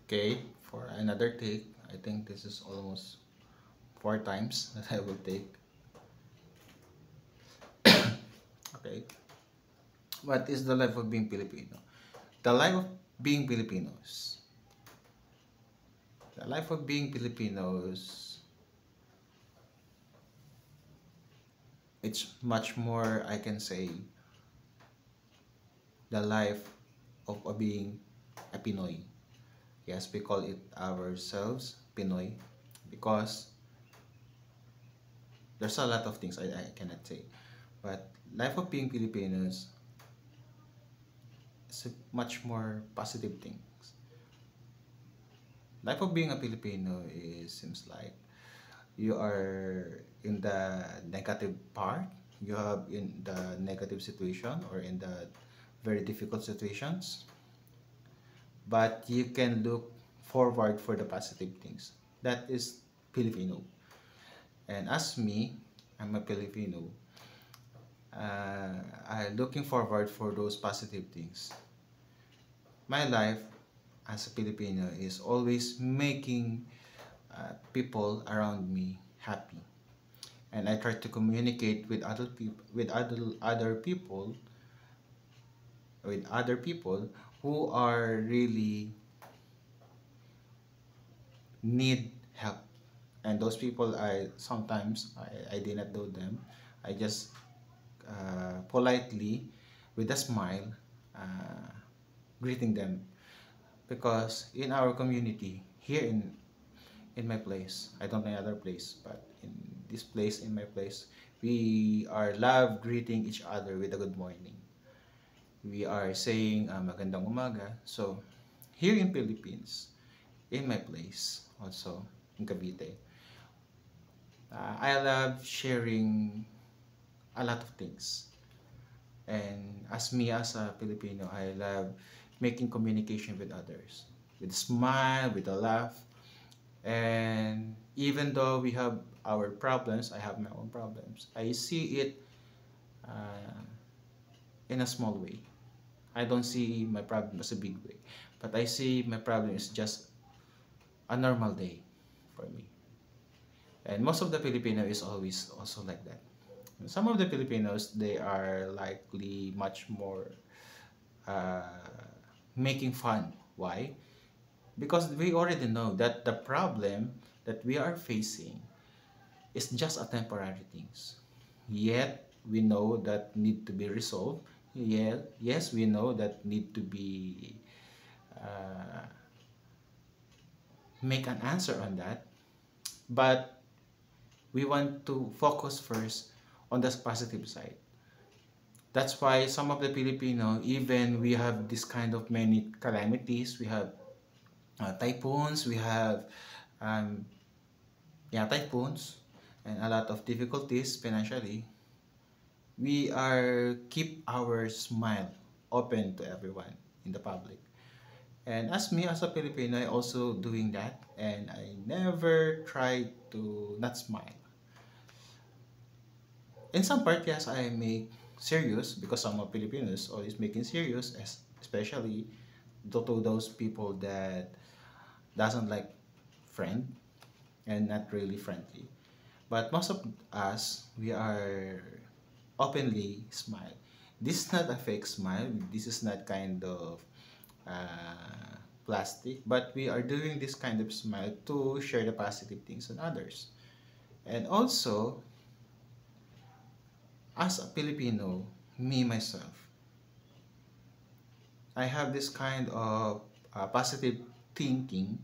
Okay, for another take, I think this is almost 4 times that I will take. Okay, what is the life of being Filipino? The life of being Filipinos. The life of being Filipinos, it's much more, I can say, the life of a being a Pinoy. Yes, we call it ourselves Pinoy because there's a lot of things I cannot say. But life of being Filipinos is a much more positive things. Life of being a Filipino is seems like you are in the negative part, you have in the negative situation or in the very difficult situations, but you can look forward for the positive things. That is Filipino. And as me, I'm a Filipino. I'm looking forward for those positive things. My life as a Filipino is always making people around me happy, and I try to communicate with other people, with other people who are really need help. And those people, I sometimes I did not know them. I just politely, with a smile, uh, greeting them, because in our community here in my place, I don't know other place, but in this place, in my place, we are love greeting each other with a good morning. We are saying magandang umaga. So here in Philippines, in my place also in Cavite, I love sharing a lot of things. And as me as a Filipino, I love making communication with others with a smile, with a laugh. And even though we have our problems, I have my own problems. I see it uh, in a small way. I don't see my problem as a big way, but I see my problem is just a normal day for me. And most of the Filipino is always also like that. Some of the Filipinos, they are likely much more uh, making fun. Why? Because we already know that the problem that we are facing is just a temporary things. Yet we know that need to be resolved. Yet, yes, we know that need to be uh, make an answer on that. But we want to focus first on the positive side. That's why some of the Filipino, even we have this kind of many calamities. We have typhoons. We have um, typhoons and a lot of difficulties financially. We are keep our smile open to everyone in the public. And as me as a Filipino, I also doing that, and I never try to not smile. In some part, yes, I make serious because some of Filipinos always making serious, especially to those people that doesn't like friend and not really friendly. But most of us, we are openly smile. This is not a fake smile. This is not kind of plastic, but we are doing this kind of smile to share the positive things on others. And also, as a Filipino, me myself, I have this kind of positive thinking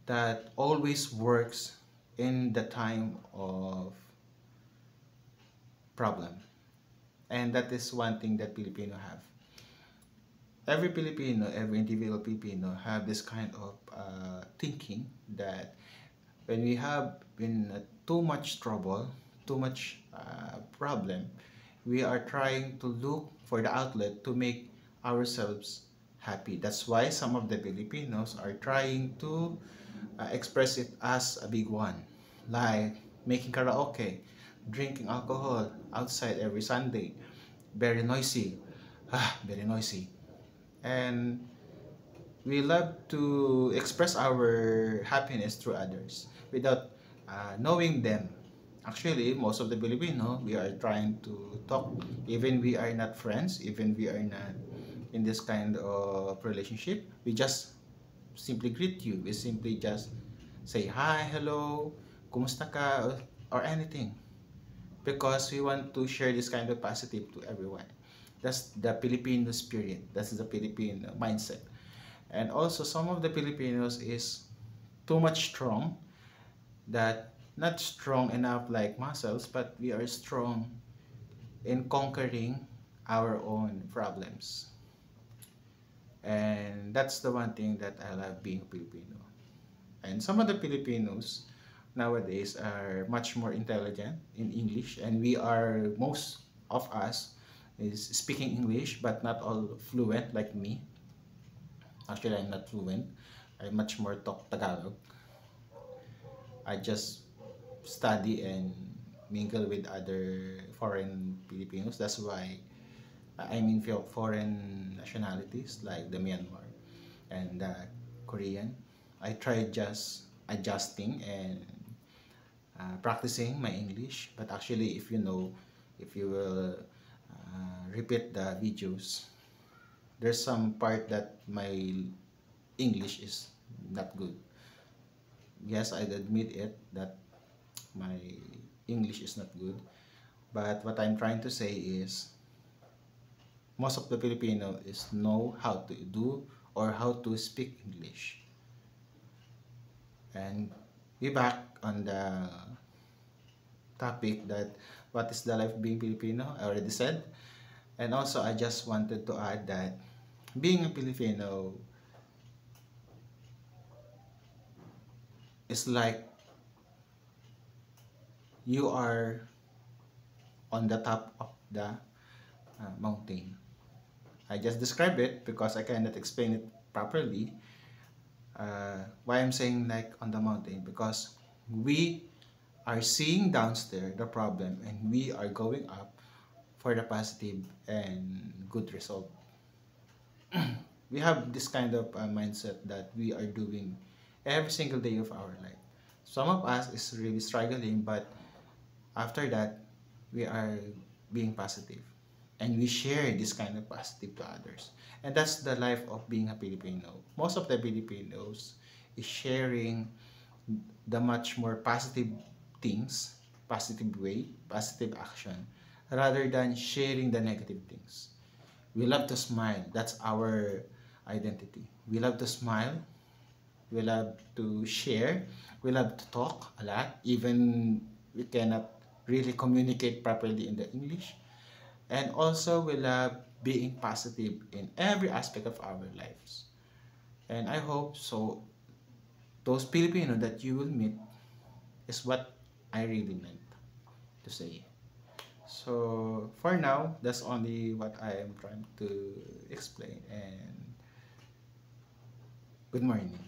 that always works in the time of problem. And that is one thing that Filipino have. Every Filipino, every individual Filipino have this kind of thinking that when we have been too much trouble, too much problem, we are trying to look for the outlet to make ourselves happy. That's why some of the Filipinos are trying to express it as a big one, like making karaoke, drinking alcohol outside every Sunday, very noisy, very noisy. And we love to express our happiness through others without knowing them. Actually, most of the Filipino, we are trying to talk, even we are not friends, even we are not in this kind of relationship. We just simply greet you. We simply just say hi, hello, kumusta ka, or anything. Because we want to share this kind of positive to everyone. That's the Filipino spirit. That's the Filipino mindset. And also some of the Filipinos is too much strong, that not strong enough like muscles, but we are strong in conquering our own problems. And that's the one thing that I love being Filipino. And some of the Filipinos nowadays are much more intelligent in English, and we are, most of us is speaking English but not all fluent like me. Actually, I'm not fluent. I much more talk Tagalog. I just study and mingle with other foreign Filipinos. That's why I mean foreign nationalities like the Myanmar and the Korean. I tried just adjusting and practicing my English. But actually, if you know, if you will repeat the videos, there's some part that my English is not good. Yes, I'd admit it that my English is not good. But what I'm trying to say is most of the Filipino is know how to do or how to speak English. And we back on the topic that what is the life being Filipino? I already said. And also I just wanted to add that being a Filipino is like you are on the top of the mountain. I just describe it because I cannot explain it properly. Why I'm saying like on the mountain, because we are seeing downstairs the problem and we are going up for the positive and good result. We have this kind of mindset that we are doing every single day of our life. Some of us is really struggling, but after that, we are being positive and we share this kind of positive to others. And that's the life of being a Filipino. Most of the Filipinos is sharing the much more positive things, positive way, positive action, rather than sharing the negative things. We love to smile. That's our identity. We love to smile. We love to share. We love to talk a lot, even we cannot really communicate properly in the English. And also, we love being positive in every aspect of our lives. And I hope so. Those Filipino that you will meet is what I really meant to say. So for now, that's only what I am trying to explain. And good morning.